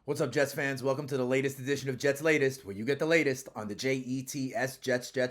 What's up, Jets fans? Welcome to the latest edition of Jets Latest, where you get the latest on the Jets,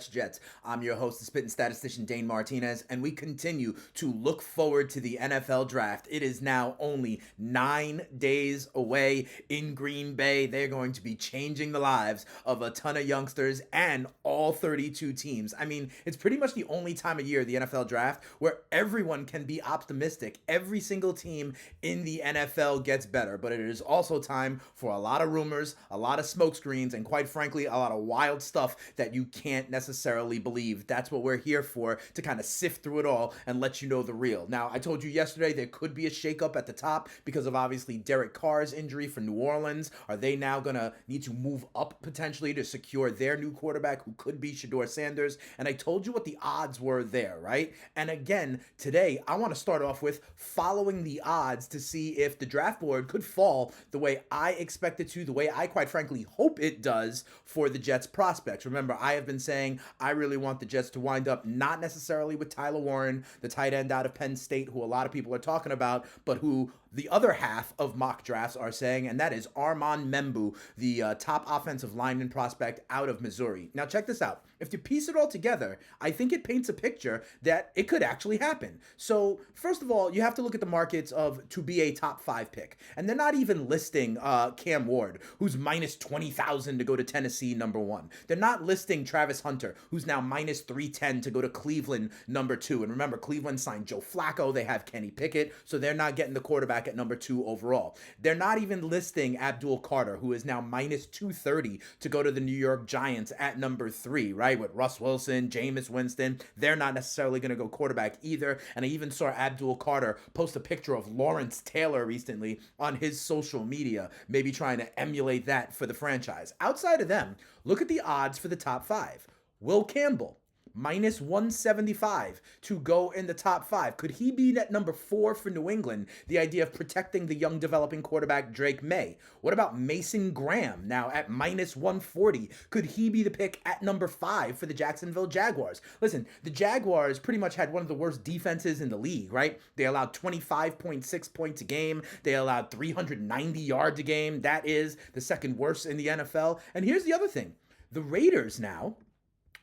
Jets. I'm your host, the spitting statistician Dane Martinez, and we continue to look forward to the NFL draft. It is now only 9 days away in Green Bay. They're going to be changing the lives of a ton of youngsters and all 32 teams. I mean, it's pretty much the only time of year, the NFL draft, where everyone can be optimistic. Every single team in the NFL gets better, but it is also time for a lot of rumors, a lot of smoke screens, and quite frankly, a lot of wild stuff that you can't necessarily believe. That's what we're here for, to kind of sift through it all and let you know the real. Now, I told you yesterday there could be a shakeup at the top because of obviously Derek Carr's injury for New Orleans. Are they now going to need to move up potentially to secure their new quarterback, who could be Shedeur Sanders? And I told you what the odds were there, right? And again, today, I want to start off with following the odds to see if the draft board could fall the way I expect it to, the way I quite frankly hope it does for the Jets prospects. Remember, I have been saying I really want the Jets to wind up not necessarily with Tyler Warren, the tight end out of Penn State, who a lot of people are talking about, but who the other half of mock drafts are saying, and that is Armand Membu, the top offensive lineman prospect out of Missouri. Now, check this out. If you piece it all together, I think it paints a picture that it could actually happen. So, first of all, you have to look at the markets of to be a top 5 pick. And they're not even listing Cam Ward, who's minus 20,000 to go to Tennessee, number 1. They're not listing Travis Hunter, who's now minus 310 to go to Cleveland, number 2. And remember, Cleveland signed Joe Flacco. They have Kenny Pickett, so they're not getting the quarterback at number 2 overall. They're not even listing Abdul Carter, who is now minus 230 to go to the New York Giants at number 3, right? With Russ Wilson, Jameis Winston. They're not necessarily going to go quarterback either. And I even saw Abdul Carter post a picture of Lawrence Taylor recently on his social media, maybe trying to emulate that for the franchise. Outside of them, look at the odds for the top 5. Will Campbell, minus 175 to go in the top 5. Could he be at number 4 for New England? The idea of protecting the young developing quarterback Drake May. What about Mason Graham, now at minus 140? Could he be the pick at number 5 for the Jacksonville Jaguars? Listen, the Jaguars pretty much had one of the worst defenses in the league, right? They allowed 25.6 points a game. They allowed 390 yards a game. That is the second worst in the NFL. And here's the other thing. The Raiders now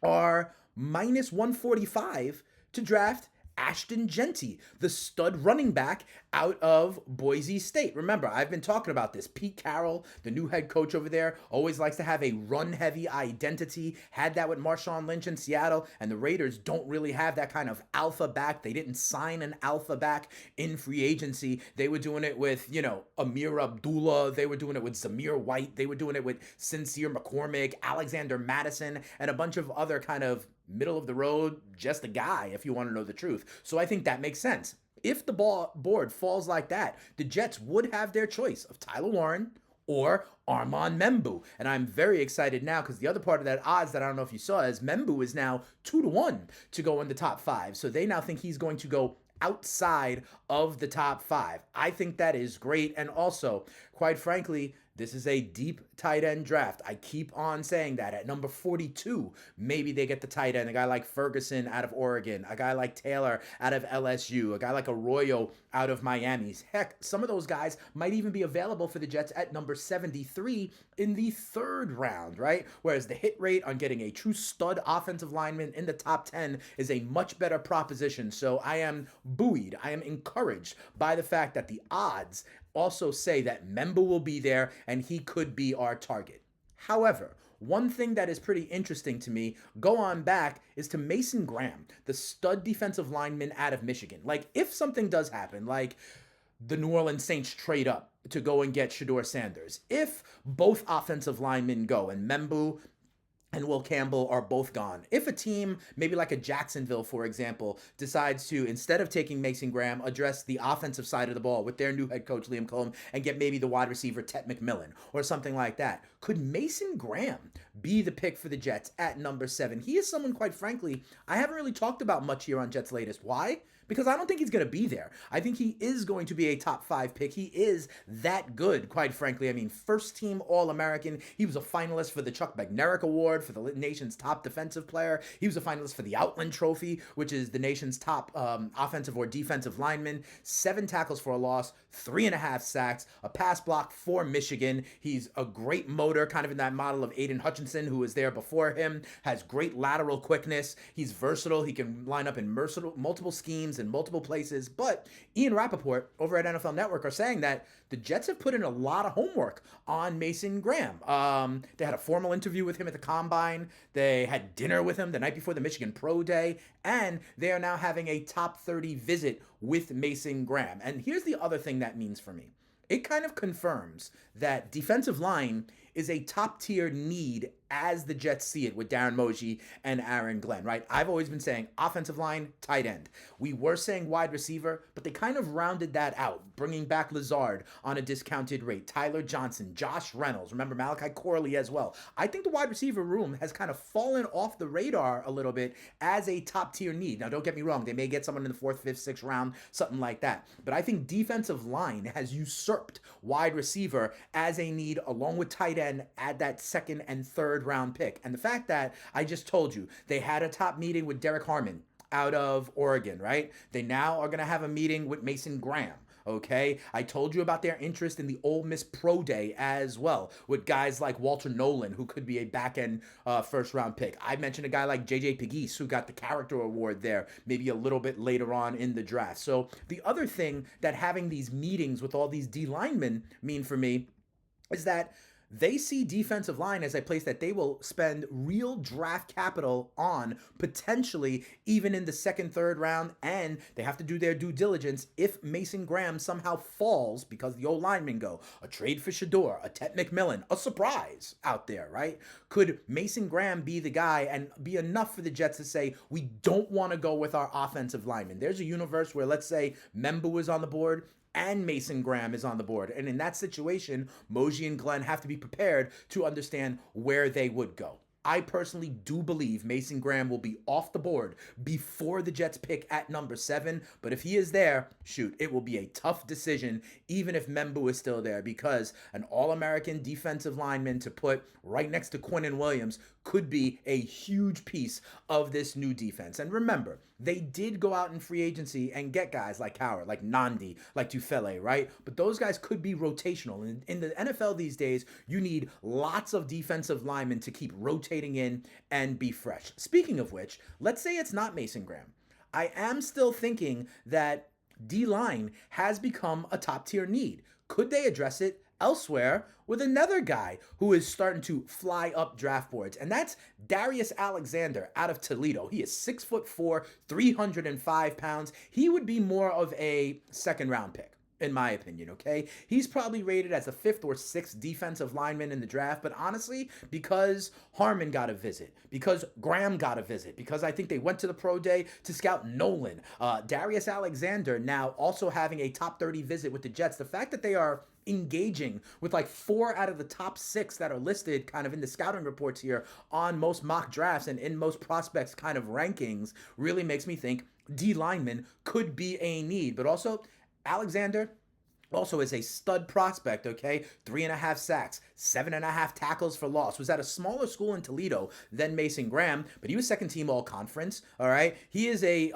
are minus 145 to draft Ashton Genty, the stud running back out of Boise State. Remember, I've been talking about this. Pete Carroll, the new head coach over there, always likes to have a run-heavy identity. Had that with Marshawn Lynch in Seattle, and the Raiders don't really have that kind of alpha back. They didn't sign an alpha back in free agency. They were doing it with, Amir Abdullah. They were doing it with Zamir White. They were doing it with Sincere McCormick, Alexander Madison, and a bunch of other kind of middle of the road, just a guy, if you want to know the truth. So I think that makes sense. If the board falls like that, the Jets would have their choice of Tyler Warren or Armand Membu. And I'm very excited now because the other part of that odds that I don't know if you saw is Membu is now 2-1 to go in the top 5. So they now think he's going to go outside of the top 5. I think that is great. And also, quite frankly, this is a deep tight end draft. I keep on saying that. At number 42, maybe they get the tight end. A guy like Ferguson out of Oregon. A guy like Taylor out of LSU. A guy like Arroyo out of Miami. Heck, some of those guys might even be available for the Jets at number 73 in the 3rd round, right? Whereas the hit rate on getting a true stud offensive lineman in the top 10 is a much better proposition. So I am buoyed. I am encouraged by the fact that the odds also say that Memba will be there and he could be our target. However, one thing that is pretty interesting to me, go on back, is to Mason Graham, the stud defensive lineman out of Michigan. Like, if something does happen, like the New Orleans Saints trade up to go and get Shedeur Sanders, if both offensive linemen go and Membu and Will Campbell are both gone. If a team, maybe like a Jacksonville, for example, decides to, instead of taking Mason Graham, address the offensive side of the ball with their new head coach, Liam Cohen, and get maybe the wide receiver, Tet McMillan, or something like that, could Mason Graham be the pick for the Jets at number 7? He is someone, quite frankly, I haven't really talked about much here on Jets Latest. Why? because I don't think he's going to be there. I think he is going to be a top 5 pick. He is that good, quite frankly. I mean, first team All-American. He was a finalist for the Chuck Bednarik Award for the nation's top defensive player. He was a finalist for the Outland Trophy, which is the nation's top offensive or defensive lineman. 7 tackles for a loss, 3.5 sacks, a pass block for Michigan. He's a great motor, kind of in that model of Aiden Hutchinson, who was there before him, has great lateral quickness. He's versatile. He can line up in multiple schemes in multiple places. But Ian Rappaport over at NFL Network are saying that the Jets have put in a lot of homework on Mason Graham. They had a formal interview with him at the Combine. They had dinner with him the night before the Michigan Pro Day. And they are now having a top 30 visit with Mason Graham. And here's the other thing that means for me. It kind of confirms that defensive line is a top-tier need as the Jets see it with Darren Moji and Aaron Glenn, right? I've always been saying offensive line, tight end. We were saying wide receiver, but they kind of rounded that out, bringing back Lazard on a discounted rate, Tyler Johnson, Josh Reynolds, remember Malachi Corley as well. I think the wide receiver room has kind of fallen off the radar a little bit as a top-tier need. Now, don't get me wrong. They may get someone in the 4th, 5th, 6th round, something like that. But I think defensive line has usurped wide receiver as a need along with tight end at that 2nd and 3rd round pick. And the fact that I just told you they had a top meeting with Derek Harmon out of Oregon, right? They now are going to have a meeting with Mason Graham. Okay, I told you about their interest in the Ole Miss Pro Day as well, with guys like Walter Nolan, who could be a back-end first-round pick. I mentioned a guy like J.J. Pegues, who got the character award there, maybe a little bit later on in the draft. So the other thing that having these meetings with all these D linemen mean for me is that they see defensive line as a place that they will spend real draft capital on, potentially even in the 2nd, 3rd round, and they have to do their due diligence if Mason Graham somehow falls because the old linemen go. A trade for Shador, a Tet McMillan, a surprise out there, right? Could Mason Graham be the guy and be enough for the Jets to say, we don't want to go with our offensive lineman? There's a universe where, let's say, Membu is on the board and Mason Graham is on the board. And in that situation, Moji and Glenn have to be prepared to understand where they would go. I personally do believe Mason Graham will be off the board before the Jets pick at number 7. But if he is there, shoot, it will be a tough decision, even if Membu is still there, because an All-American defensive lineman to put right next to Quinnen Williams could be a huge piece of this new defense. And remember, they did go out in free agency and get guys like Howard, like Nandi, like Tufele, right? But those guys could be rotational. And in the NFL these days, you need lots of defensive linemen to keep rotating in and be fresh. Speaking of which, let's say it's not Mason Graham. I am still thinking that D-line has become a top-tier need. Could they address it elsewhere with another guy who is starting to fly up draft boards? And that's Darius Alexander out of Toledo. He is 6'4", 305 pounds. He would be more of a 2nd round pick, in my opinion, okay? He's probably rated as a 5th or 6th defensive lineman in the draft, but honestly, because Harmon got a visit, because Graham got a visit, because I think they went to the Pro Day to scout Nolan, Darius Alexander now also having a top 30 visit with the Jets, the fact that they are engaging with like 4 out of the top 6 that are listed kind of in the scouting reports here on most mock drafts and in most prospects kind of rankings really makes me think D lineman could be a need. But also Alexander also is a stud prospect, okay? 3.5 sacks, 7.5 tackles for loss. Was at a smaller school in Toledo than Mason Graham, but he was 2nd team all conference, all right? He is he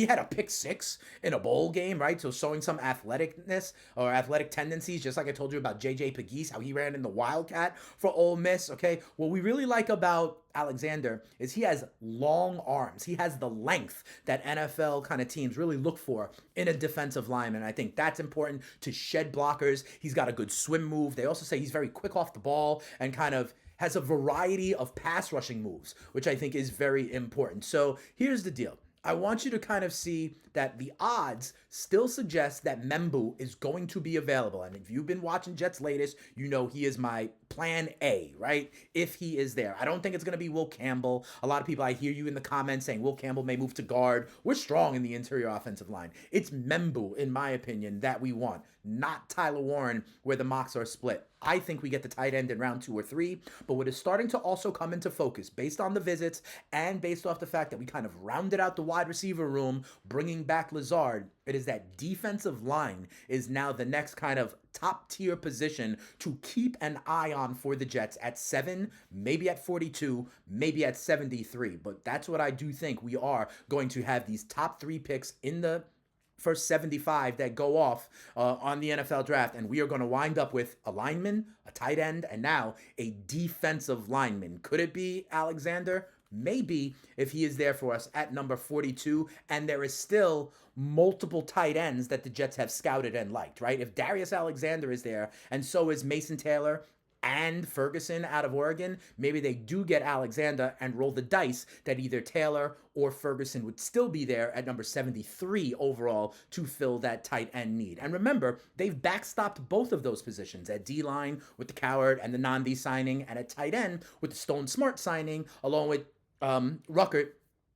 had a pick 6 in a bowl game, right? So showing some athleticness or athletic tendencies, just like I told you about J.J. Pegues, how he ran in the Wildcat for Ole Miss, okay? What we really like about Alexander is he has long arms. He has the length that NFL kind of teams really look for in a defensive lineman. I think that's important to shed blockers. He's got a good swim move. They also say he's very quick off the ball and kind of has a variety of pass rushing moves, which I think is very important. So here's the deal. I want you to kind of see that the odds still suggest that Membu is going to be available. And if you've been watching Jets latest, you know he is my plan A, right? If he is there. I don't think it's going to be Will Campbell. A lot of people, I hear you in the comments saying Will Campbell may move to guard. We're strong in the interior offensive line. It's Membu, in my opinion, that we want. not Tyler Warren, where the mocks are split. I think we get the tight end in round 2 or 3, but what is starting to also come into focus based on the visits and based off the fact that we kind of rounded out the wide receiver room, bringing back Lazard, it is that defensive line is now the next kind of top tier position to keep an eye on for the Jets at 7, maybe at 42, maybe at 73. But that's what I do think. We are going to have these top 3 picks in the first 75 that go off on the NFL draft, and we are going to wind up with a lineman, a tight end, and now a defensive lineman. Could it be Alexander? Maybe, if he is there for us at number 42, and there is still multiple tight ends that the Jets have scouted and liked, right? If Darius Alexander is there, and so is Mason Taylor and Ferguson out of Oregon, maybe they do get Alexander and roll the dice that either Taylor or Ferguson would still be there at number 73 overall to fill that tight end need. And remember, they've backstopped both of those positions at D-line with the Coward and the Nandi signing, and at tight end with the Stone Smart signing, along with Ruckert,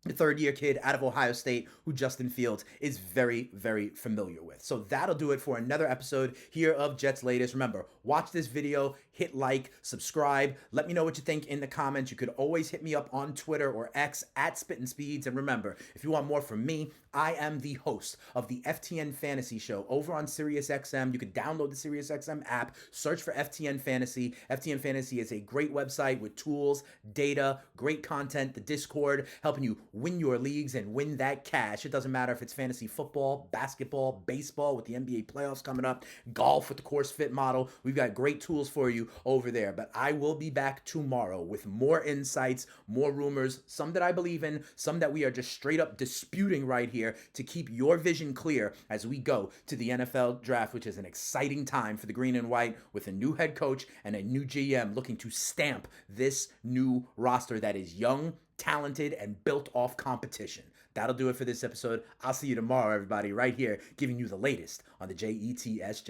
the third-year kid out of Ohio State, who Justin Fields is very, very familiar with. So that'll do it for another episode here of Jets Latest. Remember, watch this video, hit like, subscribe. Let me know what you think in the comments. You could always hit me up on Twitter or X at Spittin' Speeds. And remember, if you want more from me, I am the host of the FTN Fantasy Show over on SiriusXM. You can download the SiriusXM app, search for FTN Fantasy. FTN Fantasy is a great website with tools, data, great content, the Discord, helping you win your leagues and win that cash. It doesn't matter if it's fantasy football, basketball, baseball with the NBA playoffs coming up, golf with the Course Fit model. We've got great tools for you over there. But I will be back tomorrow with more insights, more rumors, some that I believe in, some that we are just straight up disputing right here to keep your vision clear as we go to the NFL draft, which is an exciting time for the green and white with a new head coach and a new GM looking to stamp this new roster that is young, talented, and built off competition. That'll do it for this episode. I'll see you tomorrow, everybody, right here, giving you the latest on the JETS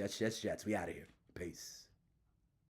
Jets. We out of here. Peace.